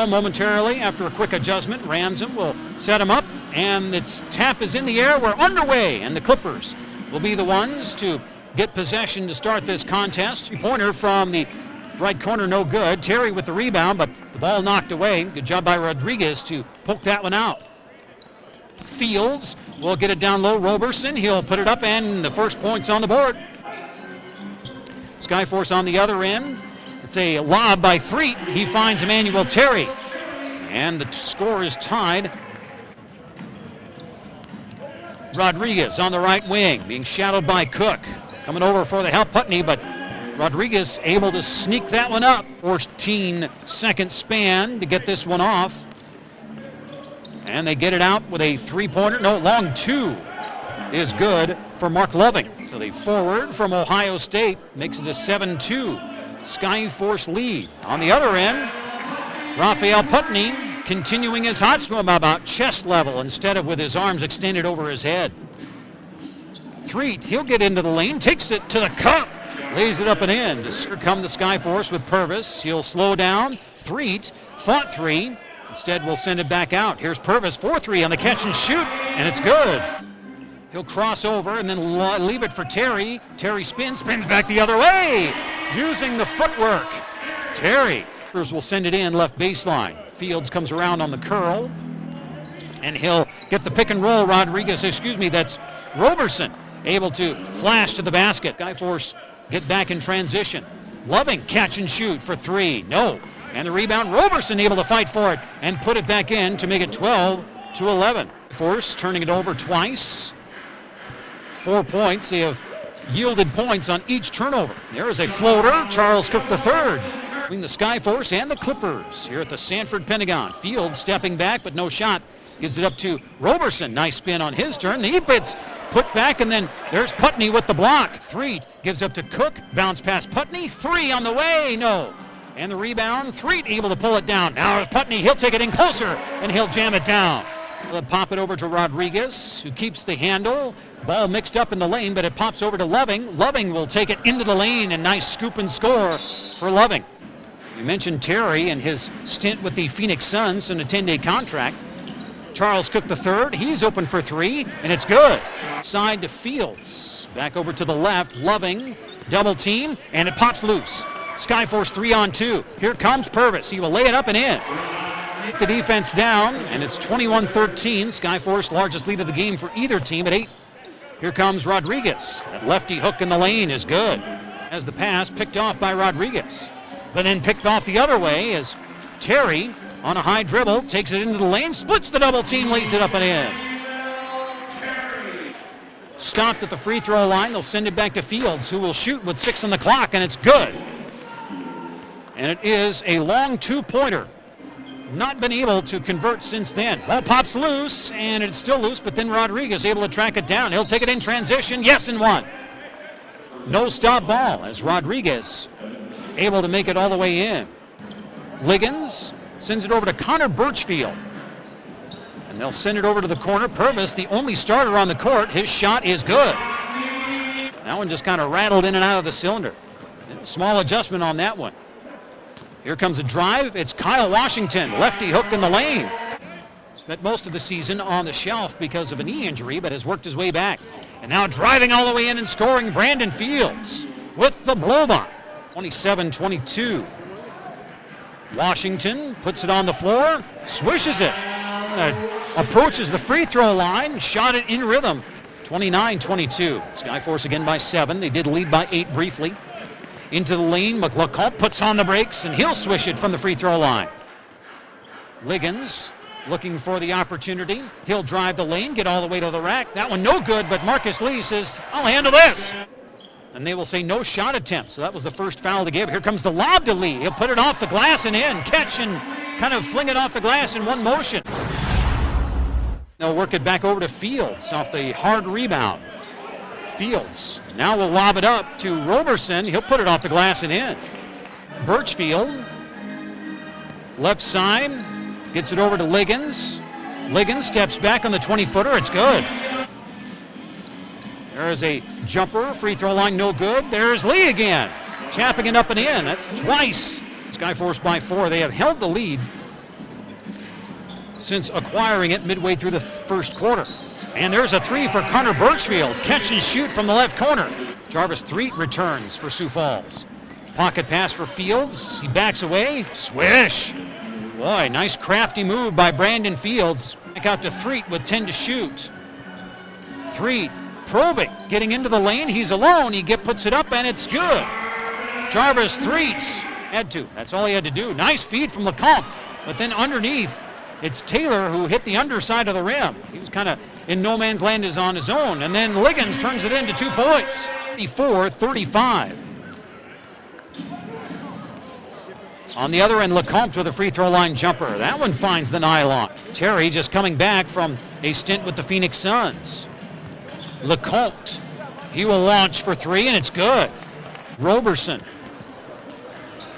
ball momentarily after a quick adjustment. Ransom will set him up, and its tap is in the air. We're underway, and the Clippers will be the ones to get possession to start this contest. Pointer from the right corner, no good. Terry with the rebound, but the ball knocked away. Good job by Rodriguez to poke that one out. Fields will get it down low. Roberson, he'll put it up, and the first point's on the board. Skyforce on the other end. It's a lob by Threet. He finds Emmanuel Terry, and the score is tied. Rodriguez on the right wing, being shadowed by Cook. Coming over for the help, Putney, but Rodriguez able to sneak that one up. 14-second span to get this one off. And they get it out with a three-pointer. No, long two is good for Mark Loving. So the forward from Ohio State makes it a 7-2 Skyforce lead. On the other end, Raphael Putney continuing his hot swim about chest level instead of with his arms extended over his head. Threet, he'll get into the lane, takes it to the cup, lays it up and in. Here come the Skyforce with Purvis. He'll slow down. Threet fought three. Instead, we'll send it back out. Here's Purvis, 4-3 on the catch and shoot, and it's good. He'll cross over and then leave it for Terry. Terry spins back the other way, using the footwork. Terry will send it in left baseline. Fields comes around on the curl, and he'll get the pick and roll. That's Roberson, able to flash to the basket. Skyforce get back in transition. Loving, catch and shoot for three. No. And the rebound, Roberson able to fight for it and put it back in to make it 12-11. Force turning it over twice. 4 points. They have yielded points on each turnover. There is a floater. Charles Cook III between the Skyforce and the Clippers here at the Sanford Pentagon. Fields stepping back, but no shot. Gives it up to Roberson. Nice spin on his turn. The Epit's put back, and then there's Putney with the block. Threet gives up to Cook. Bounce past Putney. Three on the way. No. And the rebound, Threet able to pull it down. Now Putney, he'll take it in closer, and he'll jam it down. He'll pop it over to Rodriguez, who keeps the handle. Ball mixed up in the lane, but it pops over to Loving. Loving will take it into the lane, and nice scoop and score for Loving. We mentioned Terry and his stint with the Phoenix Suns in a 10-day contract. Charles Cook III, he's open for three, and it's good. Side to Fields. Back over to the left, Loving, double team, and it pops loose. Skyforce 3-on-2. Here comes Purvis. He will lay it up and in. The defense down, and it's 21-13. Skyforce, largest lead of the game for either team at 8. Here comes Rodriguez. That lefty hook in the lane is good. As the pass picked off by Rodriguez. But then picked off the other way as Terry, on a high dribble, takes it into the lane, splits the double team, lays it up and in. Stopped at the free throw line. They'll send it back to Fields, who will shoot with 6 on the clock, and it's good. And it is a long two-pointer. Not been able to convert since then. Ball pops loose, and it's still loose, but then Rodriguez able to track it down. He'll take it in transition. Yes, and one. No stop ball as Rodriguez able to make it all the way in. Liggins sends it over to Connor Birchfield. And they'll send it over to the corner. Purvis, the only starter on the court. His shot is good. That one just kind of rattled in and out of the cylinder. Small adjustment on that one. Here comes a drive. It's Kyle Washington, lefty hook in the lane. Spent most of the season on the shelf because of a knee injury, but has worked his way back. And now driving all the way in and scoring, Brandon Fields with the blow-by. 27-22. Washington puts it on the floor, swishes it, approaches the free throw line, shot it in rhythm. 29-22. Skyforce again by 7. They did lead by 8 briefly. Into the lane, McLecoq puts on the brakes, and he'll swish it from the free throw line. Liggins looking for the opportunity. He'll drive the lane, get all the way to the rack. That one no good, but Marcus Lee says, I'll handle this. And they will say no shot attempt. So that was the first foul to give. Here comes the lob to Lee. He'll put it off the glass and in. Catch and kind of fling it off the glass in one motion. They'll work it back over to Fields off the hard rebound. Fields now will lob it up to Roberson. He'll put it off the glass and in. Birchfield, left side, gets it over to Liggins. Liggins steps back on the 20-footer. It's good. There is a jumper. Free throw line no good. There's Lee again. Tapping it up and in. That's twice. Skyforce by 4. They have held the lead since acquiring it midway through the first quarter. And there's a three for Connor Birchfield. Catch and shoot from the left corner. Jarvis Threet returns for Sioux Falls. Pocket pass for Fields. He backs away. Swish. Boy, nice crafty move by Brandon Fields. Back out to Threet with 10 to shoot. Threet probing, getting into the lane. He's alone. He puts it up, and it's good. Jarvis Threet had to. That's all he had to do. Nice feed from Lecomte. But then underneath, it's Taylor who hit the underside of the rim. He was kind of in no man's land is on his own. And then Liggins turns it into 2 points. 34-35. On the other end, Lecomte with a free throw line jumper. That one finds the nylon. Terry just coming back from a stint with the Phoenix Suns. Lecomte, he will launch for three, and it's good. Roberson.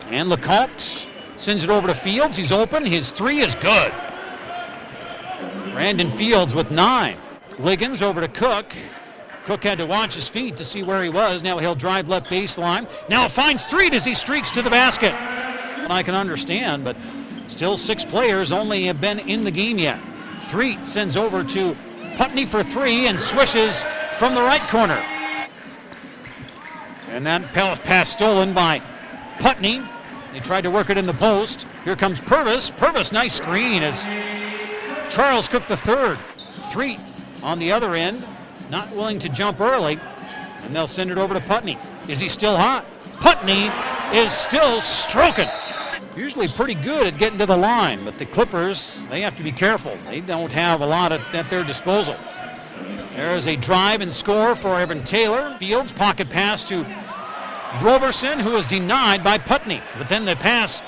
And Lecomte sends it over to Fields. He's open. His three is good. Brandon Fields with 9. Liggins over to Cook. Cook had to watch his feet to see where he was. Now he'll drive left baseline. Now finds Threet as he streaks to the basket. And I can understand, but still 6 players only have been in the game yet. Threet sends over to Putney for 3 and swishes from the right corner. And that pass stolen by Putney. They tried to work it in the post. Here comes Purvis. Purvis, nice screen as Charles Cook the third. Threet on the other end, not willing to jump early. And they'll send it over to Putney. Is he still hot? Putney is still stroking. Usually pretty good at getting to the line, but the Clippers, they have to be careful. They don't have a lot at their disposal. There's a drive and score for Evan Taylor. Fields, pocket pass to Roberson, who is denied by Putney. But then the pass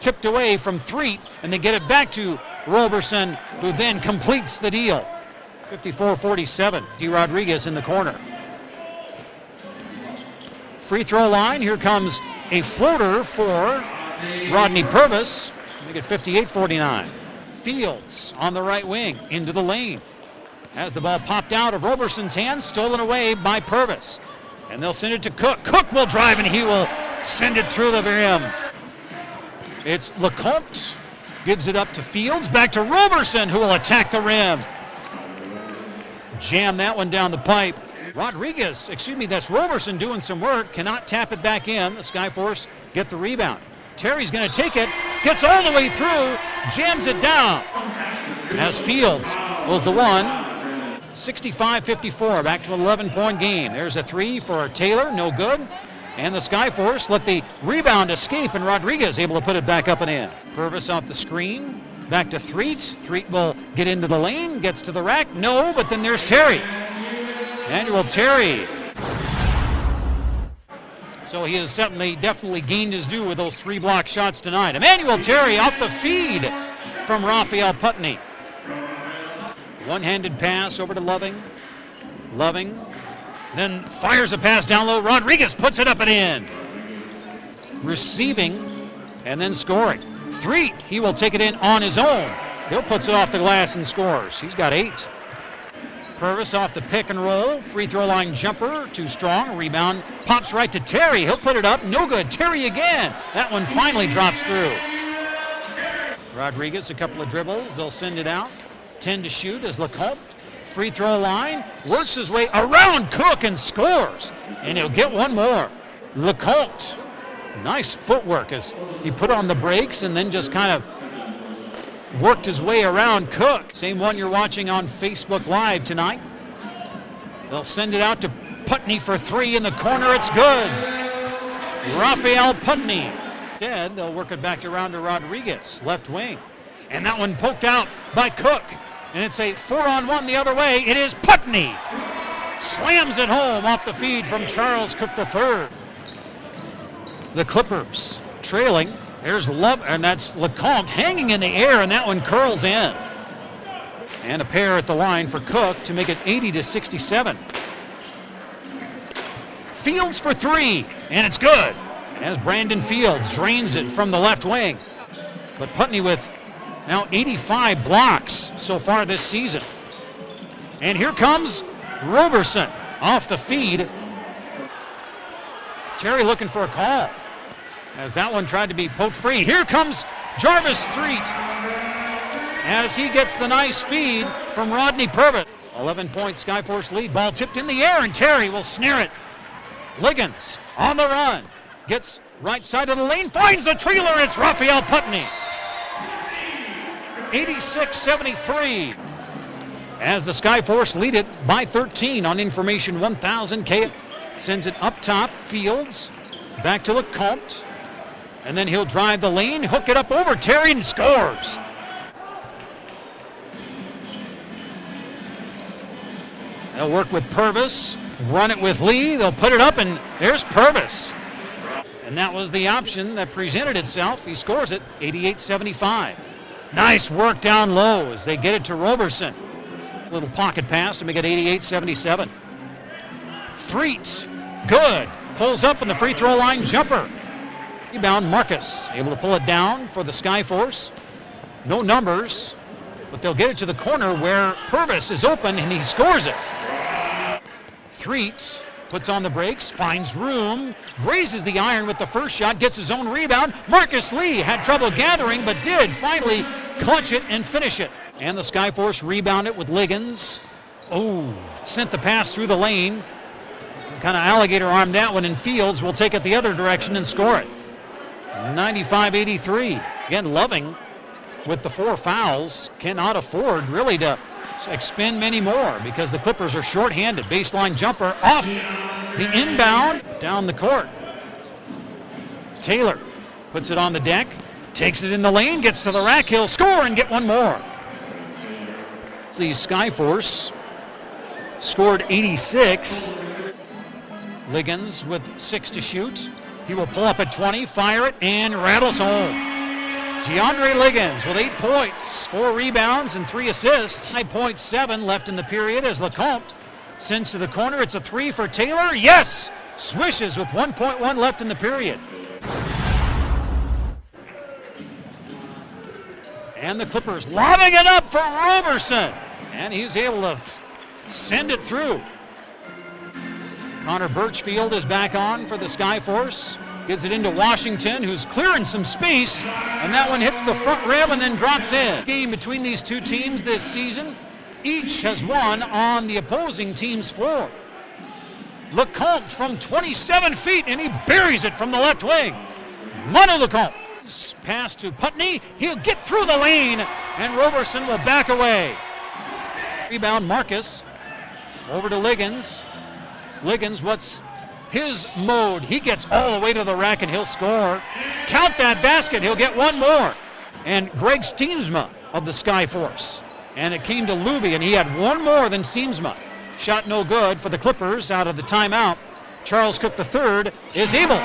tipped away from Threet, and they get it back to Roberson, who then completes the deal. 54-47, D. Rodriguez in the corner. Free throw line, here comes a floater for Rodney Purvis. Make it 58-49. Fields on the right wing, into the lane. Has the ball popped out of Roberson's hands, stolen away by Purvis. And they'll send it to Cook. Cook will drive, and he will send it through the rim. It's Lecomte. Gives it up to Fields. Back to Roberson, who will attack the rim. Jam that one down the pipe. That's Roberson doing some work. Cannot tap it back in. The Skyforce get the rebound. Terry's going to take it. Gets all the way through. Jams it down. As Fields was the one. 65-54, back to an 11-point game. There's a three for Taylor, no good. And the Skyforce let the rebound escape, and Rodriguez able to put it back up and in. Purvis off the screen, back to Threet. Threet will get into the lane, gets to the rack. No, but then there's Terry. Emmanuel Terry. So he has definitely gained his due with those 3 block shots tonight. Emmanuel Terry off the feed from Raphael Putney. One-handed pass over to Loving. Loving then fires a pass down low. Rodriguez puts it up and in. Receiving and then scoring. Threet, he will take it in on his own. He'll puts it off the glass and scores. He's got 8. Purvis off the pick and roll. Free throw line jumper, too strong. Rebound pops right to Terry. He'll put it up. No good. Terry again. That one finally drops through. Rodriguez, a couple of dribbles. They'll send it out. 10 to shoot as Lecomte. Free throw line. Works his way around Cook and scores. And he'll get one more. Lecomte. Nice footwork as he put on the brakes and then just kind of worked his way around Cook. Same one you're watching on Facebook Live tonight. They'll send it out to Putney for 3 in the corner. It's good. Raphael Putney. Instead, they'll work it back around to Rodriguez, left wing. And that one poked out by Cook. And it's a 4-on-1 the other way. It is Putney. Slams it home off the feed from Charles Cook III. The Clippers trailing. There's Love, and that's Lecomte hanging in the air, and that one curls in. And a pair at the line for Cook to make it 80-67. Fields for 3, and it's good. As Brandon Fields drains it from the left wing. But Putney with now 85 blocks so far this season. And here comes Roberson off the feed. Terry looking for a call as that one tried to be poked free. Here comes Jarvis Threet. as he gets the nice feed from Rodney Purvis. 11-point Skyforce lead. Ball tipped in the air, and Terry will snare it. Liggins on the run. Gets right side of the lane, finds the trailer. It's Raphael Putney. 86-73. As the Skyforce lead it by 13 on Information 1000. K sends it up top. Fields back to Lecomte. And then he'll drive the lane, hook it up over Terry, and scores. They'll work with Purvis, run it with Lee. They'll put it up, and there's Purvis. And that was the option that presented itself. He scores it 88-75. Nice work down low as they get it to Roberson. Little pocket pass to make it 88-77. Threet, good. Pulls up in the free throw line jumper. Rebound Marcus, able to pull it down for the Skyforce. No numbers, but they'll get it to the corner where Purvis is open, and he scores it. Threet puts on the brakes, finds room, raises the iron with the first shot, gets his own rebound. Marcus Lee had trouble gathering, but did finally clutch it and finish it. And the Skyforce rebound it with Liggins. Oh, sent the pass through the lane. Kind of alligator armed that one, and Fields will take it the other direction and score it. 95-83. Again, Loving with the 4 fouls cannot afford really to expend many more because the Clippers are shorthanded. Baseline jumper off the inbound down the court. Taylor puts it on the deck, takes it in the lane, gets to the rack, he'll score and get one more. The Skyforce scored 86. Liggins with 6 to shoot. He will pull up at 20, fire it, and rattles home. DeAndre Liggins with 8 points, 4 rebounds, and 3 assists. 9.7 left in the period as Lecomte sends to the corner. It's a 3 for Taylor. Yes! Swishes with 1.1 left in the period. And the Clippers lobbing it up for Roberson. And he's able to send it through. Connor Birchfield is back on for the Skyforce. Gives it into Washington, who's clearing some space, and that one hits the front rim and then drops in. Game between these two teams this season. Each has won on the opposing team's floor. Lecomte from 27 feet, and he buries it from the left wing. Manu Lecomte. Pass to Putney. He'll get through the lane, and Roberson will back away. Rebound Marcus. Over to Liggins. Liggins, what's his mode? He gets all the way to the rack and he'll score. Count that basket, he'll get one more. And Greg Steensma of the Skyforce. And it came to Luby, and he had one more than Steensma. Shot no good for the Clippers out of the timeout. Charles Cook III is able.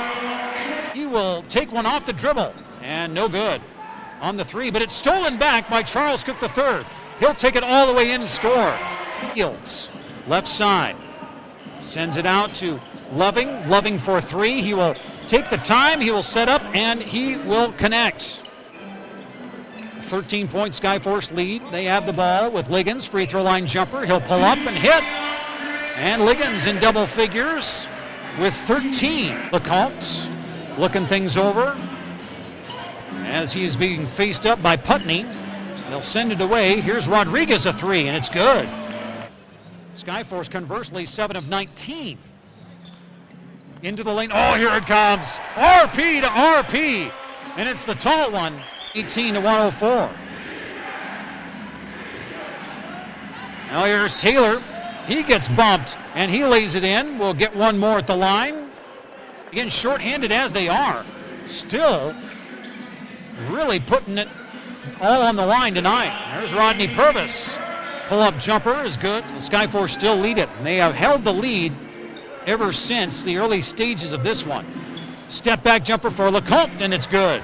He will take one off the dribble, and no good on the 3, but it's stolen back by Charles Cook III. He'll take it all the way in and score. Fields, left side. Sends it out to Loving. Loving for 3. He will take the time, he will set up, and he will connect. 13-point Skyforce lead. They have the ball with Liggins. Free throw line jumper. He'll pull up and hit. And Liggins in double figures with 13. Lecomte looking things over as he's being faced up by Putney. They'll send it away. Here's Rodriguez, a 3, and it's good. Skyforce, conversely, 7 of 19. Into the lane. Oh, here it comes. RP to RP. And it's the tall one. 18 to 104. Now here's Taylor. He gets bumped, and he lays it in. We'll get one more at the line. Again, shorthanded as they are. Still really putting it all on the line tonight. There's Rodney Purvis. Pull-up jumper is good. The Skyforce still lead it. And they have held the lead ever since the early stages of this one. Step back jumper for Lecomte, and it's good.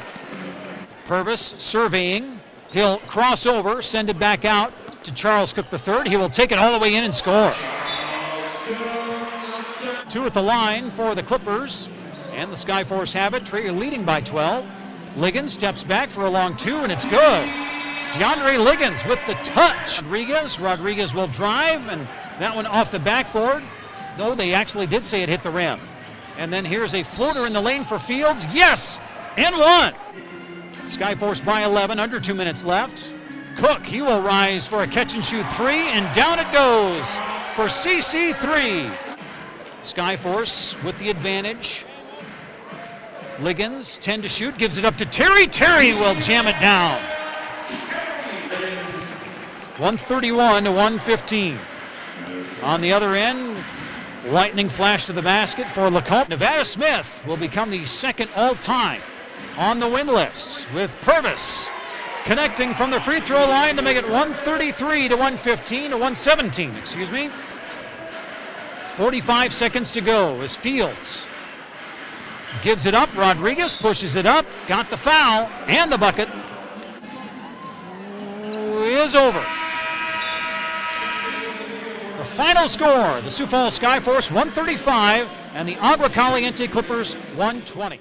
Purvis surveying. He'll cross over, send it back out to Charles Cook III. He will take it all the way in and score. 2 at the line for the Clippers. And the Skyforce have it. Traeger leading by 12. Liggins steps back for a long 2, and it's good. DeAndre Liggins with the touch. Rodriguez will drive, and that one off the backboard. Though they actually did say it hit the rim. And then here's a floater in the lane for Fields. Yes! And one! Skyforce by 11, under 2 minutes left. Cook, he will rise for a catch-and-shoot three, and down it goes for CC3. Skyforce with the advantage. Liggins, 10 to shoot, gives it up to Terry. Terry will jam it down. 131 to 115. On the other end, lightning flash to the basket for Lacombe. Nevada Smith will become the second all-time on the win list, with Purvis connecting from the free throw line to make it 133 to 115 to 117, excuse me. 45 seconds to go as Fields gives it up. Rodriguez pushes it up, got the foul, and the bucket is over. The final score, the Sioux Falls Skyforce 135 and the Agua Caliente Clippers 120.